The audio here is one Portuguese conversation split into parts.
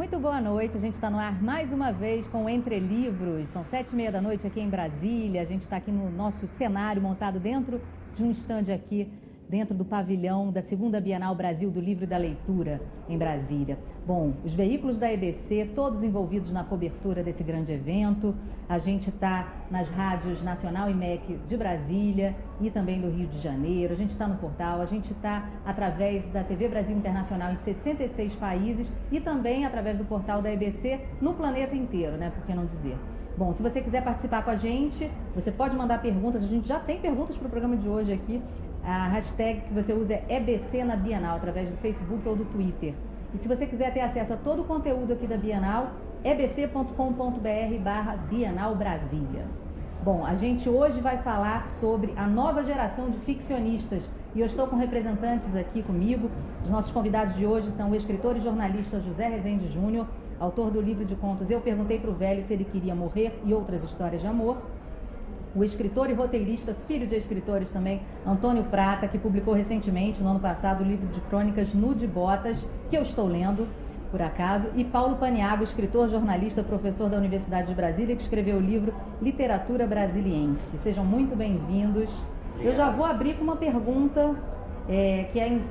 Muito boa noite, a gente está no ar mais uma vez com o Entre Livros. São 7h30 da noite aqui em Brasília. A gente está aqui no nosso cenário montado dentro de um estande aqui, dentro do pavilhão da 2ª Bienal Brasil do Livro e da Leitura, em Brasília. Bom, os veículos da EBC, todos envolvidos na cobertura desse grande evento. A gente está nas rádios Nacional e MEC de Brasília e também do Rio de Janeiro. A gente está no portal, a gente está através da TV Brasil Internacional em 66 países e também através do portal da EBC no planeta inteiro, né? Por que não dizer? Bom, se você quiser participar com a gente, você pode mandar perguntas. A gente já tem perguntas para o programa de hoje aqui. A hashtag que você usa é EBC na Bienal, através do Facebook ou do Twitter. E se você quiser ter acesso a todo o conteúdo aqui da Bienal, ebc.com.br/Bienal Brasília. Bom, a gente hoje vai falar sobre a nova geração de ficcionistas e eu estou com representantes aqui comigo. Os nossos convidados de hoje são o escritor e jornalista José Rezende Júnior, autor do livro de contos Eu Perguntei pro Velho se ele queria morrer e outras histórias de amor. O escritor e roteirista, filho de escritores também, Antônio Prata, que publicou recentemente, no ano passado, o livro de crônicas Nu de Botas, que eu estou lendo, por acaso, e Paulo Paniagua, escritor, jornalista, professor da Universidade de Brasília, que escreveu o livro Literatura Brasiliense. Sejam muito bem-vindos. Eu já vou abrir com uma pergunta que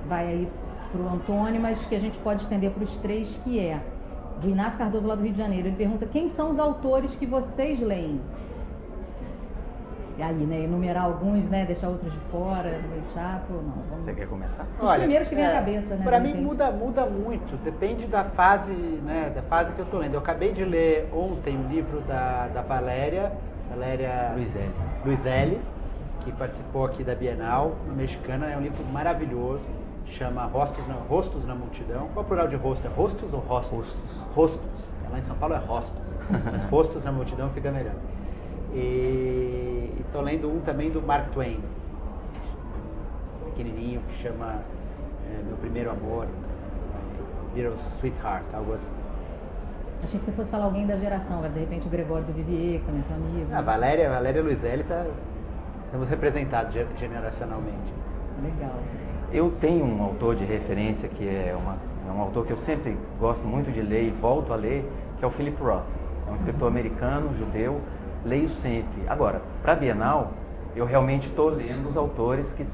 vai aí para o Antônio, mas que a gente pode estender para os três, que é do Inácio Cardoso, lá do Rio de Janeiro. Ele pergunta: quem são os autores que vocês leem? E aí, né, enumerar alguns, né, deixar outros de fora, meio chato ou não? Você quer começar? Os primeiros que vem à cabeça, né? Para mim muda muito, depende da fase, né, da fase que eu estou lendo. Eu acabei de ler ontem o livro da Valéria Luizelli, que participou aqui da Bienal, uma mexicana. É um livro maravilhoso, chama Rostos na Multidão. Qual é o plural de rosto? É rostos ou rostos? Rostos. Lá em São Paulo é rostos, mas Rostos na Multidão fica melhor. E estou lendo um também do Mark Twain, pequenininho, que chama Meu Primeiro Amor, Little Sweetheart, algo assim. Achei que você fosse falar alguém da geração, de repente o Gregório do Vivier, que também é seu amigo. A Valéria Luizelli, estamos representados generacionalmente. Legal. Eu tenho um autor de referência que é um autor que eu sempre gosto muito de ler e volto a ler, que é o Philip Roth. É um escritor americano, judeu. Leio sempre. Agora, para a Bienal, eu realmente estou lendo os autores que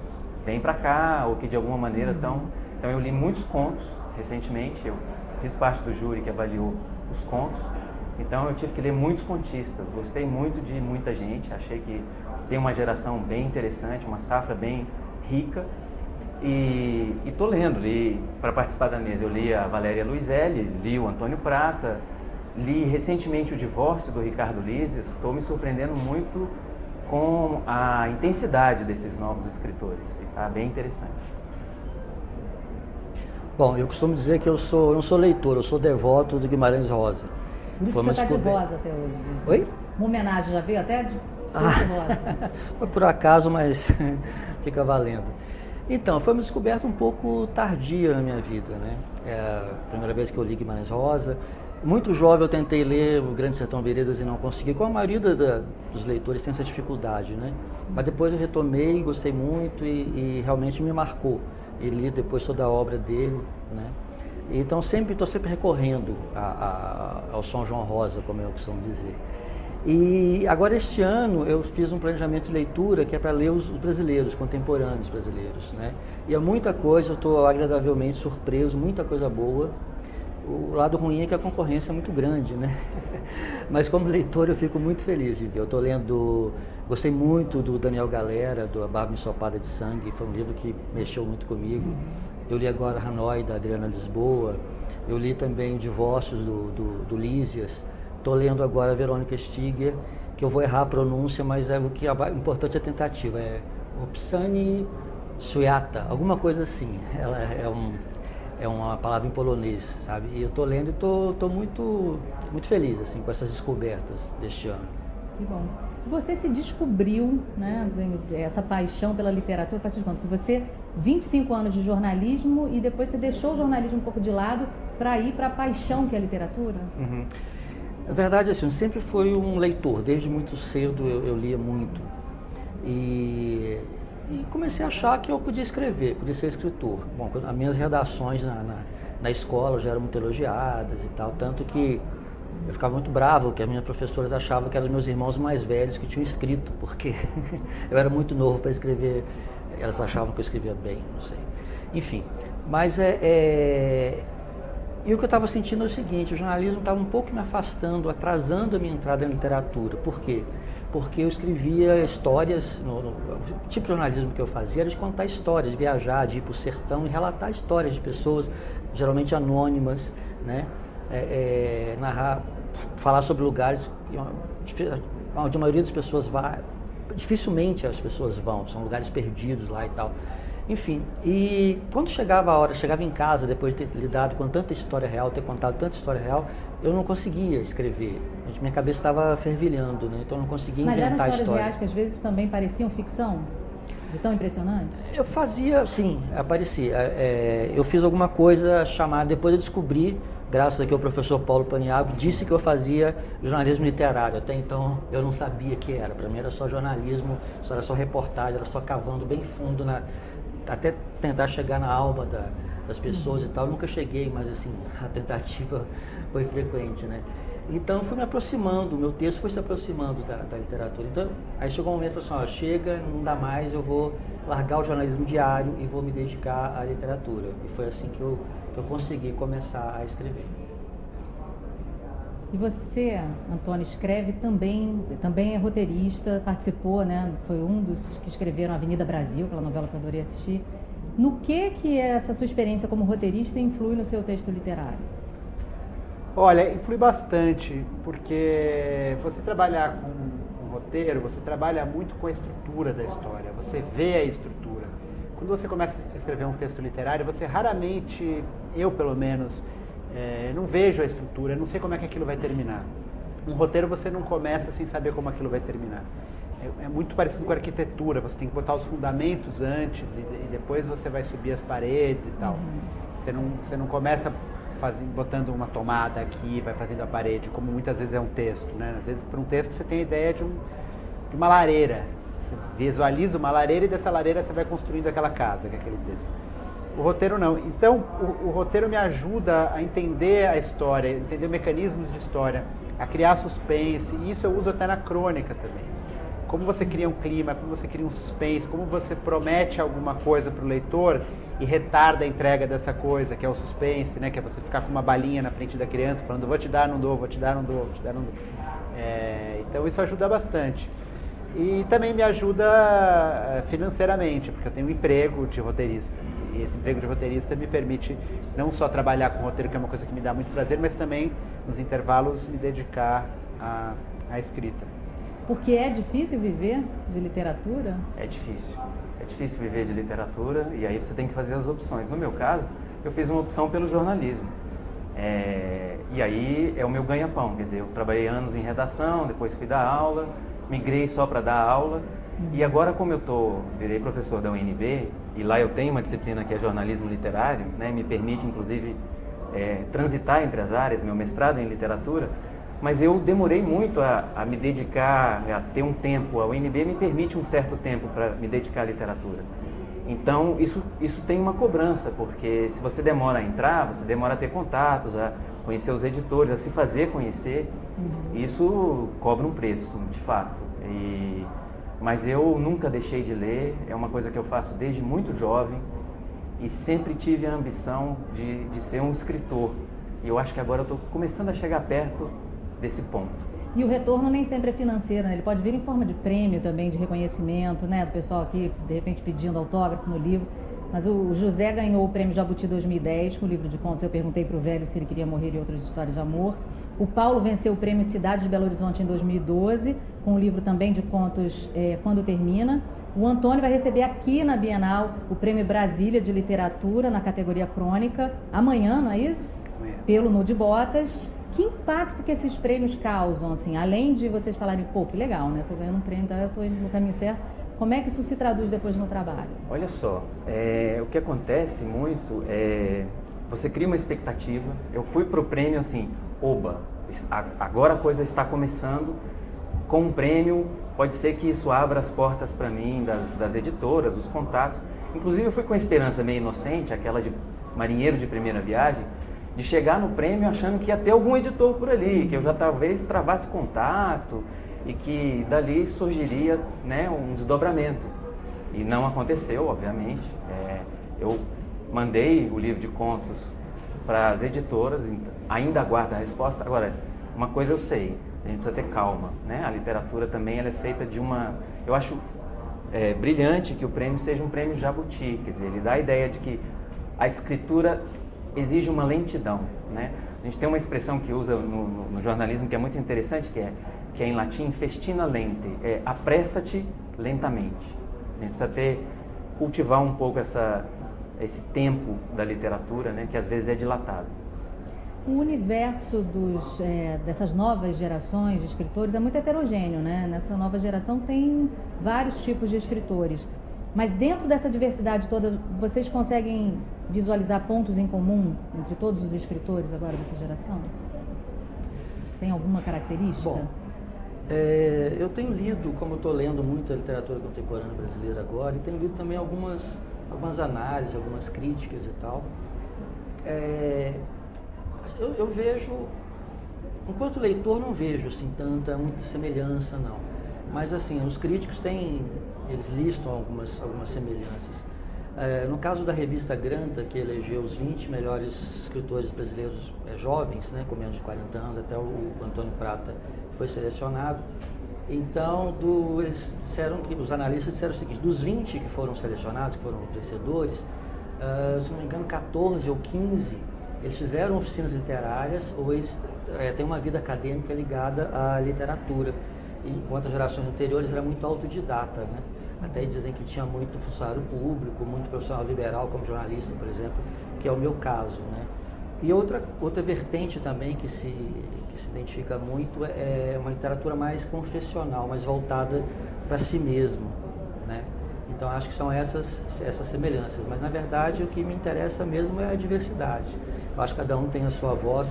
vêm para cá ou que de alguma maneira estão... Então, eu li muitos contos recentemente, eu fiz parte do júri que avaliou os contos, então eu tive que ler muitos contistas. Gostei muito de muita gente, achei que tem uma geração bem interessante, uma safra bem rica, e estou lendo. Para participar da mesa, eu li a Valéria Luizelli, li o Antônio Prata, li recentemente O Divórcio, do Ricardo Lízias. Estou me surpreendendo muito com a intensidade desses novos escritores. Está bem interessante. Bom, eu costumo dizer que eu não sou leitor, eu sou devoto do Guimarães Rosa. Por isso que você está de rosa até hoje. Né? Oi? Uma homenagem, já veio até de rosa. Foi por acaso, mas fica valendo. Então, foi uma descoberta um pouco tardia na minha vida, né? É a primeira vez que eu li Guimarães Rosa. Muito jovem eu tentei ler O Grande Sertão Veredas e não consegui, como a maioria dos leitores tem essa dificuldade, né? Mas depois eu retomei, gostei muito e realmente me marcou. E li depois toda a obra dele, né? Então estou sempre recorrendo ao São João Rosa, como eu costumo dizer. E agora este ano eu fiz um planejamento de leitura que é para ler os brasileiros, contemporâneos brasileiros, né? E é muita coisa, eu estou agradavelmente surpreso, muita coisa boa. O lado ruim é que a concorrência é muito grande, né? Mas como leitor eu fico muito feliz de ver. Eu estou lendo, gostei muito do Daniel Galera, do A Barba Ensopada de Sangue, foi um livro que mexeu muito comigo. Eu li agora Hanoi, da Adriana Lisboa. Eu li também Divórcios, do Lízias. Estou lendo agora Verônica Stiger, que eu vou errar a pronúncia, mas o importante é a tentativa. É Opsani Suiata, alguma coisa assim. Ela é uma palavra em polonês, sabe? E eu estou lendo e estou muito feliz assim, com essas descobertas deste ano. Que bom. Você se descobriu, né, essa paixão pela literatura a partir de quando? Porque você, 25 anos de jornalismo e depois você deixou o jornalismo um pouco de lado para ir para a paixão que é a literatura? Uhum. Na verdade, assim, eu sempre fui um leitor, desde muito cedo eu lia muito. E comecei a achar que eu podia escrever, podia ser escritor. Bom, as minhas redações na escola já eram muito elogiadas e tal, tanto que eu ficava muito bravo, que as minhas professoras achavam que eram os meus irmãos mais velhos que tinham escrito, porque eu era muito novo para escrever, elas achavam que eu escrevia bem, não sei. Enfim, mas e o que eu estava sentindo é o seguinte, o jornalismo estava um pouco me afastando, atrasando a minha entrada na literatura. Por quê? Porque eu escrevia histórias, o tipo de jornalismo que eu fazia era de contar histórias, de viajar, de ir para o sertão e relatar histórias de pessoas, geralmente anônimas, né? Narrar, falar sobre lugares onde a maioria das pessoas vai, dificilmente as pessoas vão, são lugares perdidos lá e tal. Enfim, e quando chegava a hora, chegava em casa, depois de ter lidado com tanta história real, ter contado tanta história real, eu não conseguia escrever. Minha cabeça estava fervilhando, né? Então eu não conseguia inventar história. Mas eram histórias reais que às vezes também pareciam ficção? De tão impressionantes? Eu fazia, sim, aparecia. Eu fiz alguma coisa chamada, depois eu descobri, graças aqui ao professor Paulo Paniagua, disse que eu fazia jornalismo literário. Até então eu não sabia que era. Para mim era só jornalismo, era só reportagem, era só cavando bem fundo, até tentar chegar na alma das pessoas e tal. Eu nunca cheguei, mas assim, a tentativa foi frequente, né? Então eu fui me aproximando, o meu texto foi se aproximando da literatura. Então aí chegou um momento e falei assim, chega, não dá mais, eu vou largar o jornalismo diário e vou me dedicar à literatura. E foi assim que eu consegui começar a escrever. E você, Antônio, escreve também é roteirista, participou, né? Foi um dos que escreveram Avenida Brasil, aquela novela que eu adorei assistir. No que essa sua experiência como roteirista influi no seu texto literário? Olha, influi bastante, porque você trabalhar com roteiro, você trabalha muito com a estrutura da história, você vê a estrutura. Quando você começa a escrever um texto literário, você raramente, eu pelo menos, não vejo a estrutura, não sei como é que aquilo vai terminar. Um roteiro você não começa sem saber como aquilo vai terminar. É muito parecido com a arquitetura, você tem que botar os fundamentos antes e depois você vai subir as paredes e tal. Você não começa botando uma tomada aqui, vai fazendo a parede, como muitas vezes é um texto, né? Às vezes para um texto você tem a ideia de uma lareira, você visualiza uma lareira e dessa lareira você vai construindo aquela casa, que é aquele texto. O roteiro não. Então, o roteiro me ajuda a entender a história, entender mecanismos de história, a criar suspense, e isso eu uso até na crônica também. Como você cria um clima, como você cria um suspense, como você promete alguma coisa para o leitor e retarda a entrega dessa coisa, que é o suspense, né? Que é você ficar com uma balinha na frente da criança, falando, vou te dar, não dou, vou te dar, não dou, vou te dar, não dou. Então isso ajuda bastante. E também me ajuda financeiramente, porque eu tenho um emprego de roteirista. E esse emprego de roteirista me permite não só trabalhar com roteiro, que é uma coisa que me dá muito prazer, mas também, nos intervalos, me dedicar à escrita. Porque é difícil viver de literatura? É difícil viver de literatura e aí você tem que fazer as opções. No meu caso, eu fiz uma opção pelo jornalismo. E aí é o meu ganha-pão, quer dizer, eu trabalhei anos em redação, depois fui dar aula, migrei só para dar aula. E agora, como virei professor da UNB, e lá eu tenho uma disciplina que é jornalismo literário, né, me permite, inclusive, transitar entre as áreas, meu mestrado é em literatura, mas eu demorei muito a me dedicar, a ter um tempo. A UNB me permite um certo tempo para me dedicar à literatura. Então, isso tem uma cobrança, porque se você demora a entrar, você demora a ter contatos, a conhecer os editores, a se fazer conhecer, isso cobra um preço, de fato. Mas eu nunca deixei de ler, é uma coisa que eu faço desde muito jovem e sempre tive a ambição de ser um escritor. E eu acho que agora eu estou começando a chegar perto desse ponto. E o retorno nem sempre é financeiro, né? Ele pode vir em forma de prêmio também, de reconhecimento, né? Do pessoal aqui, de repente, pedindo autógrafo no livro. Mas o José ganhou o prêmio Jabuti 2010 com o livro de contos Eu Perguntei pro Velho se ele queria morrer e outras histórias de amor. O Paulo venceu o prêmio Cidade de Belo Horizonte em 2012 com o livro também de contos Quando Termina. O Antônio vai receber aqui na Bienal o prêmio Brasília de Literatura na categoria crônica amanhã, não é isso? Pelo Nu de Botas. Que impacto que esses prêmios causam, assim, além de vocês falarem, pô, que legal, né? Tô ganhando um prêmio, então eu tô indo no caminho certo. Como é que isso se traduz depois no trabalho? Olha só, o que acontece muito você cria uma expectativa. Eu fui pro prêmio assim, oba, agora a coisa está começando. Com um prêmio, pode ser que isso abra as portas para mim, das editoras, dos contatos. Inclusive eu fui com a esperança meio inocente, aquela de marinheiro de primeira viagem, de chegar no prêmio achando que ia ter algum editor por ali, que eu já talvez travasse contato e que dali surgiria, né, um desdobramento. E não aconteceu, obviamente. Eu mandei o livro de contos para as editoras, ainda aguardo a resposta. Agora, uma coisa eu sei, a gente precisa ter calma, né? A literatura também ela é feita de uma... Eu acho brilhante que o prêmio seja um prêmio jabuti, quer dizer, ele dá a ideia de que a escritura exige uma lentidão, né? A gente tem uma expressão que usa no jornalismo que é muito interessante, que é em latim festina lente, apressa-te lentamente. A gente precisa cultivar um pouco esse tempo da literatura, né, que às vezes é dilatado. O universo dessas novas gerações de escritores é muito heterogêneo, né? Nessa nova geração tem vários tipos de escritores. Mas dentro dessa diversidade toda, vocês conseguem visualizar pontos em comum entre todos os escritores agora dessa geração? Tem alguma característica? Bom, eu tenho lido, como eu estou lendo muita literatura contemporânea brasileira agora, e tenho lido também algumas análises, algumas críticas e tal. Eu vejo, enquanto leitor não vejo assim, muita semelhança não, mas assim, os críticos eles listam algumas semelhanças. No caso da revista Granta, que elegeu os 20 melhores escritores brasileiros jovens, né, com menos de 40 anos, até o Antônio Prata foi selecionado. Então, os analistas disseram o seguinte: dos 20 que foram selecionados, que foram vencedores, se não me engano, 14 ou 15, eles fizeram oficinas literárias ou eles têm uma vida acadêmica ligada à literatura. Enquanto as gerações anteriores era muito autodidata, né? Até dizem que tinha muito funcionário público, muito profissional liberal, como jornalista, por exemplo, que é o meu caso, né? E outra vertente também que se identifica muito é uma literatura mais confessional, mais voltada para si mesmo, né? Então acho que são essas semelhanças, mas na verdade o que me interessa mesmo é a diversidade. Eu acho que cada um tem a sua voz,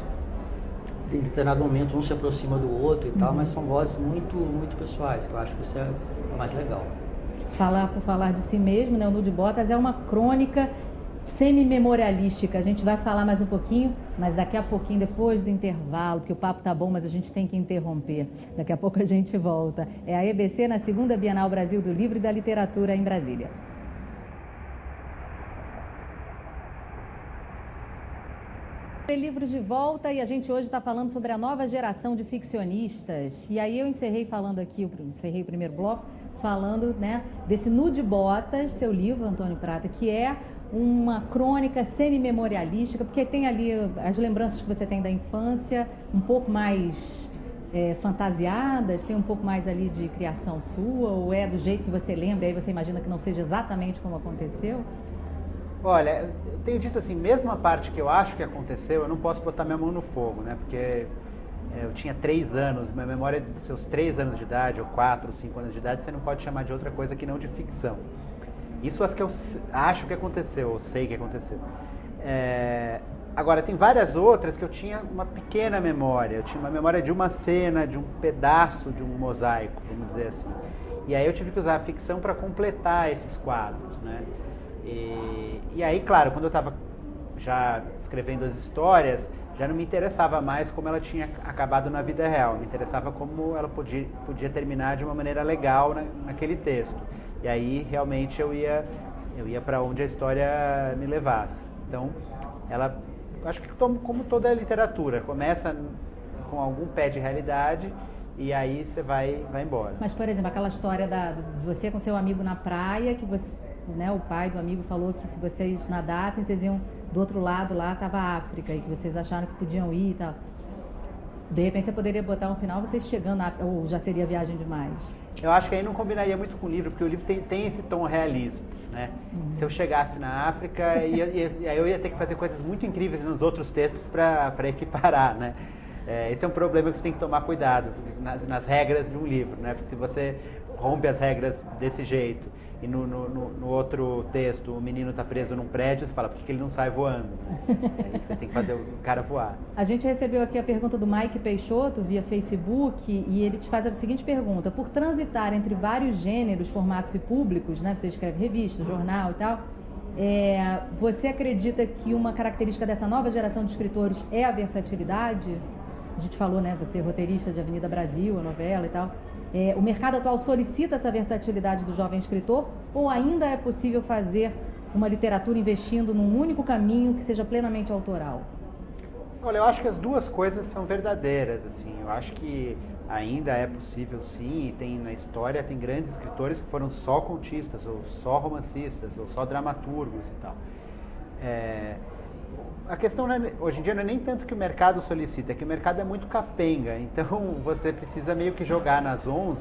em determinado momento um se aproxima do outro e tal, mas são vozes muito, muito pessoais, que eu acho que isso é o mais legal. Falar por falar de si mesmo, né? O Nu de Botas é uma crônica semi-memorialística. A gente vai falar mais um pouquinho, mas daqui a pouquinho, depois do intervalo, porque o papo tá bom, mas a gente tem que interromper. Daqui a pouco a gente volta. É a EBC na 2ª Bienal Brasil do Livro e da Literatura em Brasília. Livros de volta, e a gente hoje está falando sobre a nova geração de ficcionistas. E aí eu encerrei o primeiro bloco falando, né, desse Nu de Botas, seu livro, Antônio Prata, que é uma crônica semi-memorialística, porque tem ali as lembranças que você tem da infância, um pouco mais fantasiadas, tem um pouco mais ali de criação sua, ou é do jeito que você lembra, aí você imagina que não seja exatamente como aconteceu? Olha, eu tenho dito assim, mesmo a parte que eu acho que aconteceu, eu não posso botar minha mão no fogo, né? Porque eu tinha 3 anos, minha memória dos seus 3 anos de idade, ou 4, ou 5 anos de idade, você não pode chamar de outra coisa que não de ficção. Isso as que eu acho que aconteceu, ou sei que aconteceu. Agora, tem várias outras que eu tinha uma pequena memória. Eu tinha uma memória de uma cena, de um pedaço de um mosaico, vamos dizer assim. E aí eu tive que usar a ficção para completar esses quadros, né? E aí, claro, quando eu estava já escrevendo as histórias, já não me interessava mais como ela tinha acabado na vida real. Me interessava como ela podia terminar de uma maneira legal naquele texto. E aí, realmente, eu ia para onde a história me levasse. Então, acho que como toda a literatura, começa com algum pé de realidade e aí você vai embora. Mas, por exemplo, aquela história de você com seu amigo na praia, que você, né, o pai do amigo falou que se vocês nadassem, vocês iam do outro lado, lá estava a África, e que vocês acharam que podiam ir e tal. De repente você poderia botar um final, vocês chegando na África, ou já seria viagem demais? Eu acho que aí não combinaria muito com o livro, porque o livro tem esse tom realista, né? Se eu chegasse na África, aí eu ia ter que fazer coisas muito incríveis nos outros textos para equiparar, né? Esse é um problema que você tem que tomar cuidado nas regras de um livro, né? Porque se você rompe as regras desse jeito e no outro texto o menino está preso num prédio, você fala, por que ele não sai voando? Aí você tem que fazer o cara voar. A gente recebeu aqui a pergunta do Mike Peixoto via Facebook e ele te faz a seguinte pergunta: por transitar entre vários gêneros, formatos e públicos, né? Você escreve revista, jornal e tal, Você acredita que uma característica dessa nova geração de escritores é a versatilidade? A gente falou, né? Você é roteirista de Avenida Brasil, a novela e tal. O mercado atual solicita essa versatilidade do jovem escritor ou ainda é possível fazer uma literatura investindo num único caminho que seja plenamente autoral? Olha, eu acho que as duas coisas são verdadeiras, assim. Eu acho que ainda é possível, sim, e tem na história, tem grandes escritores que foram só contistas, ou só romancistas, ou só dramaturgos e tal. A questão hoje em dia não é nem tanto que o mercado solicita, é que o mercado é muito capenga, então você precisa meio que jogar nas 11.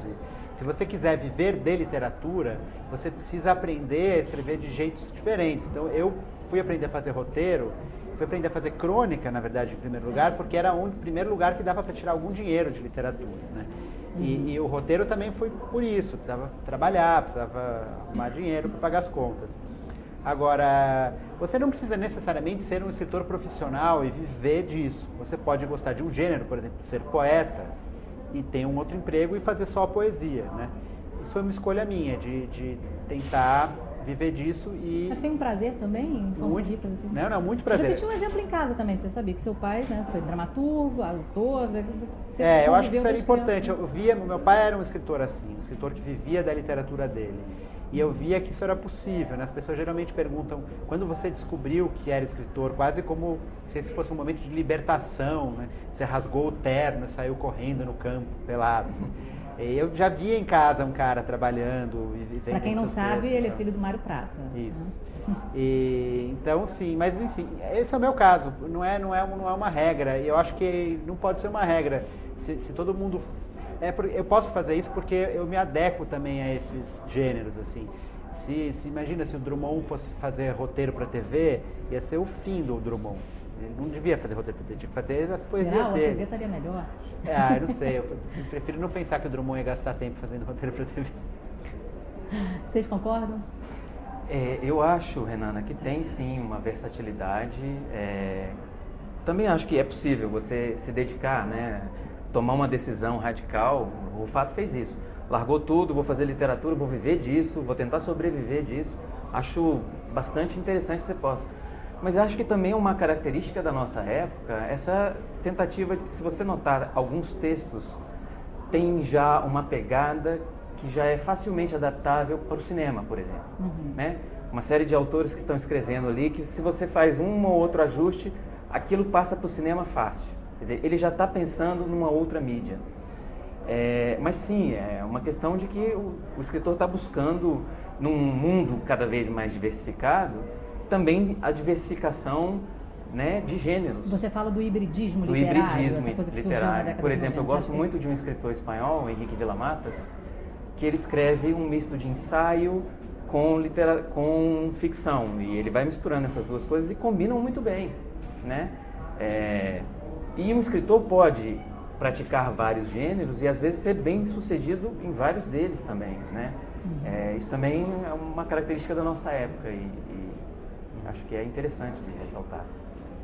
Se você quiser viver de literatura, você precisa aprender a escrever de jeitos diferentes. Então eu fui aprender a fazer roteiro, fui aprender a fazer crônica, na verdade, em primeiro lugar, porque era o primeiro lugar que dava para tirar algum dinheiro de literatura, né? E o roteiro também foi por isso, precisava trabalhar, precisava arrumar dinheiro para pagar as contas. Agora, você não precisa necessariamente ser um escritor profissional e viver disso. Você pode gostar de um gênero, por exemplo, ser poeta e ter um outro emprego e fazer só poesia, né? Isso foi uma escolha minha, de tentar viver disso e... Mas tem um prazer também em conseguir fazer tudo? Não, muito prazer. Você tinha um exemplo em casa também, você sabia que seu pai, né, foi dramaturgo, autor... Você eu acho que isso era importante. Eu via, meu pai era um escritor assim, um escritor que vivia da literatura dele. E eu via que isso era possível, né? As pessoas geralmente perguntam, quando você descobriu que era escritor, quase como se esse fosse um momento de libertação, né? Você rasgou o terno e saiu correndo no campo, pelado. Eu já via em casa um cara trabalhando e vivendo. Para quem não sabe, ele é filho do Mário Prata. Isso. Então, sim, mas enfim, esse é o meu caso. Não é uma regra. E eu acho que não pode ser uma regra. Se todo mundo... eu posso fazer isso porque eu me adequo também a esses gêneros, assim. Se imagina se o Drummond fosse fazer roteiro para TV, ia ser o fim do Drummond. Ele não devia fazer roteiro para TV, tinha que fazer as poesias dele. A TV estaria melhor? Eu não sei, eu prefiro não pensar que o Drummond ia gastar tempo fazendo roteiro para TV. Vocês concordam? Eu acho, Renana, que tem sim uma versatilidade. Também acho que é possível você se dedicar, né? Tomar uma decisão radical. O Rufato fez isso. Largou tudo, vou fazer literatura, vou viver disso, vou tentar sobreviver disso. Acho bastante interessante que você possa. Mas acho que também é uma característica da nossa época, essa tentativa de, se você notar, alguns textos têm já uma pegada que já é facilmente adaptável para o cinema, por exemplo. Né? Uma série de autores que estão escrevendo ali, que se você faz um ou outro ajuste, aquilo passa para o cinema fácil. Quer dizer, ele já está pensando numa outra mídia. Mas sim, é uma questão de que o escritor está buscando, num mundo cada vez mais diversificado, também a diversificação, né, de gêneros. Você fala do hibridismo literário, essa coisa que surgiu na década de 90. Por exemplo, eu gosto muito de um escritor espanhol, Henrique Villamatas, que ele escreve um misto de ensaio com ficção. E ele vai misturando essas duas coisas e combinam muito bem, né? E um escritor pode praticar vários gêneros e às vezes ser bem sucedido em vários deles também, né? Isso também é uma característica da nossa época e acho que é interessante de ressaltar.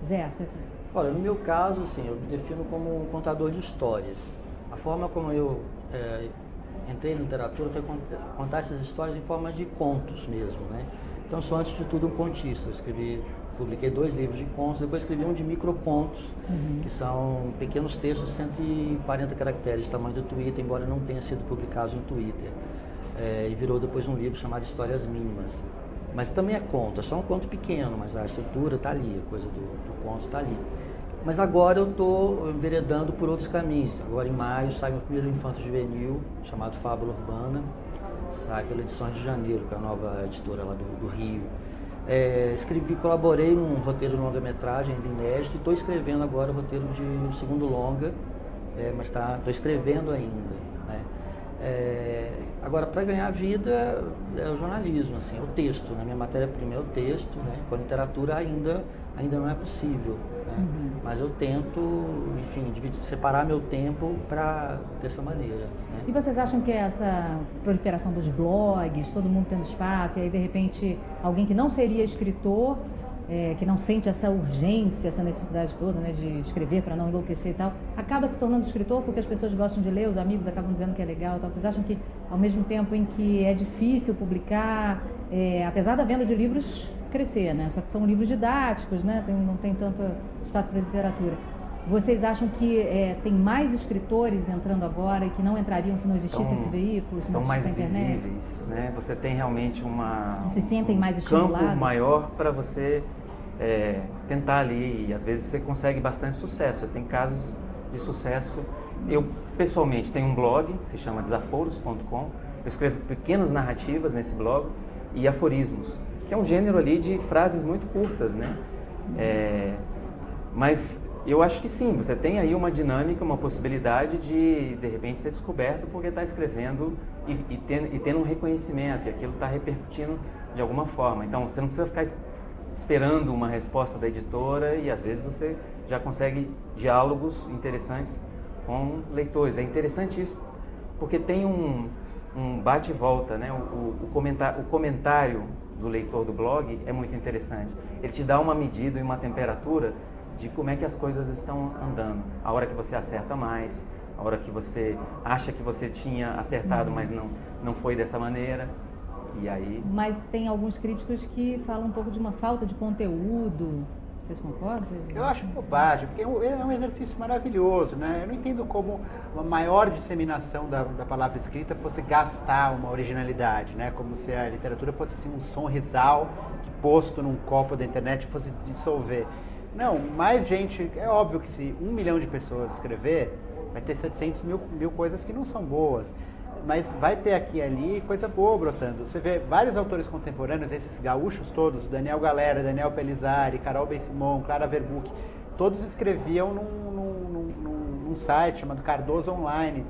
Zé, você... Olha, no meu caso, assim, eu me defino como um contador de histórias. A forma como eu entrei na literatura foi contar essas histórias em forma de contos mesmo, né? Então, sou antes de tudo um contista. Eu publiquei 2 livros de contos, depois escrevi um de microcontos, que são pequenos textos de 140 caracteres, tamanho do Twitter, embora não tenha sido publicado no Twitter. E virou depois um livro chamado Histórias Mínimas. Mas também é conto, é só um conto pequeno, mas a estrutura está ali, a coisa do conto está ali. Mas agora eu estou enveredando por outros caminhos. Agora em maio sai meu primeiro infanto juvenil, chamado Fábula Urbana, sai pela Edições de Janeiro, que é a nova editora lá do Rio. Colaborei num roteiro de longa-metragem ainda inédito e estou escrevendo agora o roteiro de um segundo longa, mas estou escrevendo ainda, né? Agora, para ganhar vida, é o jornalismo, assim, é o texto, né? Minha matéria-prima é o texto, né? Com a literatura ainda não é possível, né? Mas eu tento, enfim, separar meu tempo dessa maneira, né? E vocês acham que essa proliferação dos blogs, todo mundo tendo espaço, e aí de repente alguém que não seria escritor, que não sente essa urgência, essa necessidade toda, né, de escrever para não enlouquecer e tal, acaba se tornando escritor porque as pessoas gostam de ler, os amigos acabam dizendo que é legal e tal. Vocês acham que ao mesmo tempo em que é difícil publicar, apesar da venda de livros crescer, né? Só que são livros didáticos, né? Não tem tanto espaço para literatura. Vocês acham que tem mais escritores entrando agora e que não entrariam se não existisse esse veículo, se não existisse a internet? Estão mais visíveis, né? Você tem realmente se sentem mais estimulados? Campo maior para você tentar ali, e às vezes você consegue bastante sucesso. Tem casos de sucesso. Eu, pessoalmente, tenho um blog, se chama desaforos.com. Eu escrevo pequenas narrativas nesse blog e aforismos, que é um gênero ali de frases muito curtas, né? Mas eu acho que sim, você tem aí uma dinâmica, uma possibilidade de repente, ser descoberto porque está escrevendo e tendo um reconhecimento, e aquilo está repercutindo de alguma forma. Então, você não precisa ficar esperando uma resposta da editora e, às vezes, você já consegue diálogos interessantes com leitores. É interessante isso porque tem um bate e volta, né? O comentário do leitor do blog é muito interessante. Ele te dá uma medida e uma temperatura de como é que as coisas estão andando. A hora que você acerta mais, a hora que você acha que você tinha acertado, mas não foi dessa maneira. E aí... Mas tem alguns críticos que falam um pouco de uma falta de conteúdo. Vocês concordam? Eu acho bobagem, porque é um exercício maravilhoso, né? Eu não entendo como uma maior disseminação da palavra escrita fosse gastar uma originalidade, né? Como se a literatura fosse assim, um sonrisal que posto num copo da internet fosse dissolver. Não, mais gente... É óbvio que se 1 milhão de pessoas escrever, vai ter 700 mil coisas que não são boas. Mas vai ter aqui e ali coisa boa brotando. Você vê vários autores contemporâneos, esses gaúchos todos, Daniel Galera, Daniel Pellizzari, Carol Ben-Simon, Clara Verbuck, todos escreviam num site chamado Cardoso Online,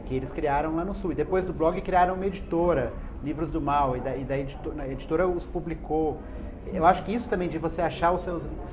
que eles criaram lá no Sul. E depois do blog criaram uma editora, Livros do Mal, e a editora os publicou. Eu acho que isso também de você achar os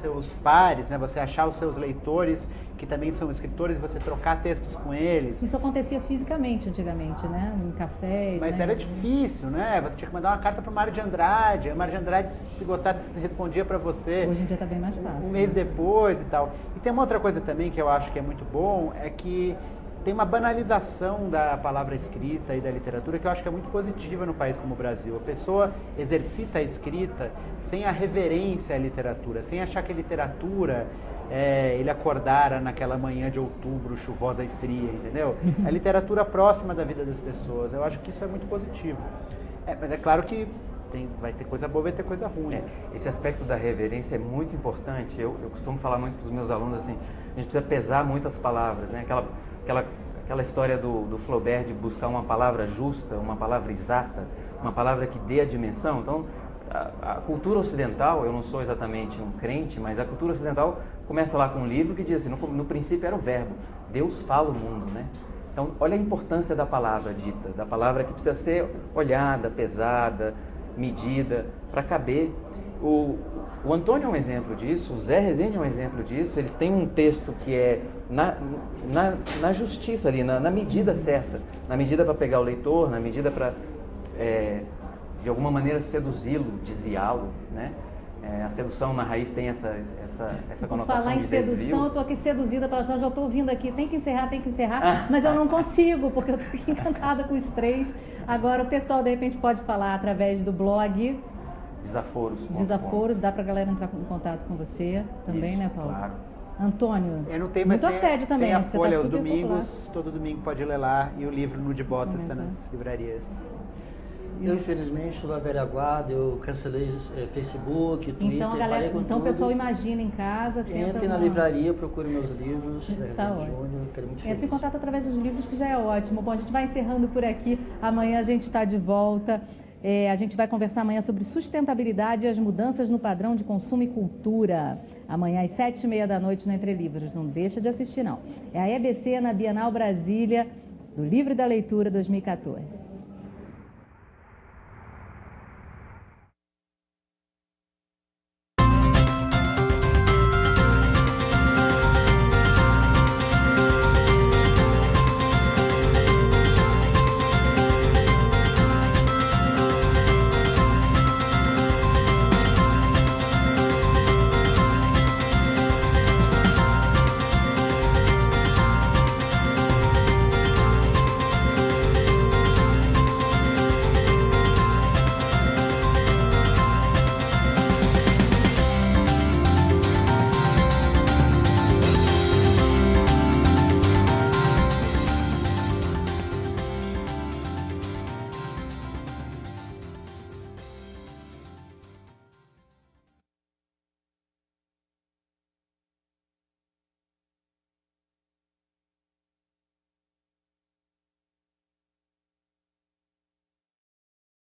seus pares, né? Você achar os seus leitores que também são escritores, você trocar textos com eles. Isso acontecia fisicamente antigamente, né? Em cafés. Mas né? Era difícil, né? Você tinha que mandar uma carta para o Mário de Andrade. O Mário de Andrade, se gostasse, respondia para você. Hoje em dia está bem mais fácil. Um mês depois e tal. E tem uma outra coisa também que eu acho que é muito bom, é que tem uma banalização da palavra escrita e da literatura que eu acho que é muito positiva no país como o Brasil. A pessoa exercita a escrita sem a reverência à literatura, sem achar que a literatura ele acordara naquela manhã de outubro chuvosa e fria, entendeu? A literatura próxima da vida das pessoas. Eu acho que isso é muito positivo. Mas é claro que vai ter coisa boa, vai ter coisa ruim. Esse aspecto da reverência é muito importante. Eu costumo falar muito para os meus alunos assim, a gente precisa pesar muito as palavras, né? Aquela história do Flaubert de buscar uma palavra justa, uma palavra exata, uma palavra que dê a dimensão. Então, a cultura ocidental, eu não sou exatamente um crente, mas a cultura ocidental começa lá com um livro que diz assim, no princípio era o verbo, Deus fala o mundo, né? Então, olha a importância da palavra dita, da palavra que precisa ser olhada, pesada, medida, para caber. O Antônio é um exemplo disso, o Zé Rezende é um exemplo disso. Eles têm um texto que é na justiça ali, na medida certa, na medida para pegar o leitor, na medida para, de alguma maneira, seduzi-lo, desviá-lo, né? A sedução na raiz tem essa conotação falar em de sedução, desvio. eu estou aqui seduzida pelas palavras, já estou ouvindo aqui, tem que encerrar, mas eu não consigo, porque eu estou aqui encantada com os três. Agora o pessoal, de repente, pode falar através do blog Desaforos, dá para a galera entrar em contato com você também, isso, né, Paulo? Claro. Antônio, Eu não tenho, muito assédio também, tem a né, que você Folha está aos super domingos, popular. todo domingo pode ler lá, e o livro No de Botas está nas livrarias. Eu, infelizmente, sou da velha guarda, eu cancelei Facebook, Twitter, Então, parei com o tudo. pessoal imagina em casa, tenta... Entre na livraria, procure meus livros. Tá ótimo. Júnior, quero muito Entre em feliz. contato através dos livros, que já é ótimo. Bom, a gente vai encerrando por aqui. Amanhã a gente está de volta. A gente vai conversar amanhã sobre sustentabilidade e as mudanças no padrão de consumo e cultura. Amanhã às 7h30 da noite no Entre Livros. Não deixa de assistir, não. É a EBC na Bienal Brasília, do Livro e da Leitura 2014.